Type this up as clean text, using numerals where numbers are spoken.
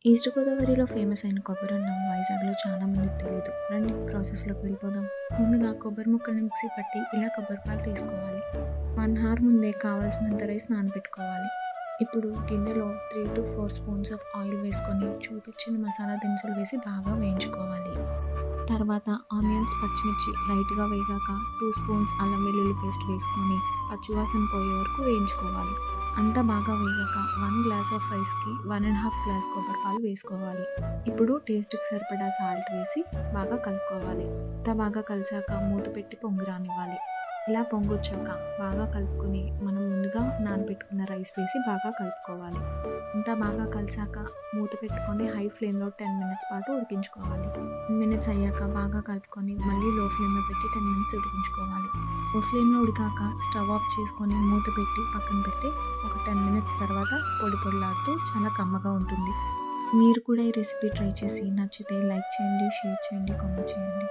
East గోదావరిలో famous అయిన కొబ్బరన్నం వైజాగ్‌లో చాలా మందికి తెలీదు. రండి ప్రాసెస్‌లోకి వెళ్ళిపోదాం. ముందుగా కొబ్బరి ముక్కల్ని మిక్సీ పట్టి ఇలా కొబ్బరి పాలు తీసుకోవాలి. 1 హార్ ముందే కావాల్సినంత రైస్ నానబెట్టుకోవాలి. ఇప్పుడు గిన్నెలో 3-4 స్పూన్స్ ఆఫ్ ఆయిల్ వేసుకొని చూపించిన మసాలా దినుసులు వేసి బాగా వేయించుకోవాలి. తర్వాత ఆనియన్స్, పచ్చిమిర్చి లైట్‌గా వేగాక 2 స్పూన్స్ అల్లం వెల్లుల్లి పేస్ట్ వేసుకొని పచ్చివాసన పోయే వరకు వేయించుకోవాలి. అంతా బాగా వేగాక 1 గ్లాస్ ఆఫ్ రైస్‌కి 1 ½ గ్లాస్ కొబ్బరి పాలు వేసుకోవాలి. ఇప్పుడు టేస్ట్‌కి సరిపడా సాల్ట్ వేసి బాగా కలుపుకోవాలి. అంతా బాగా కలిసాక మూత పెట్టి పొంగు రానివ్వాలి. ఇలా పొంగొచ్చాక బాగా కలుపుకొని మనం ముందుగా నానబెట్టుకున్న రైస్ వేసి బాగా కలుపుకోవాలి. అంతా బాగా కలిసాక మూత పెట్టుకొని హై ఫ్లేమ్‌లో 10 మినిట్స్ పాటు ఉడికించుకోవాలి. 10 మినిట్స్ అయ్యాక బాగా కలుపుకొని మళ్ళీ లో ఫ్లేమ్‌లో పెట్టి 10 మినిట్స్ ఉడికించుకోవాలి. లో ఫ్లేమ్‌లో ఉడికాక స్టవ్ ఆఫ్ చేసుకొని మూత పెట్టి పక్కన పెడితే ఒక 10 మినిట్స్ తర్వాత పొడి పొడిలాడుతూ చాలా కమ్మగా ఉంటుంది. మీరు కూడా ఈ రెసిపీ ట్రై చేసి నచ్చితే లైక్ చేయండి, షేర్ చేయండి, కామెంట్ చేయండి.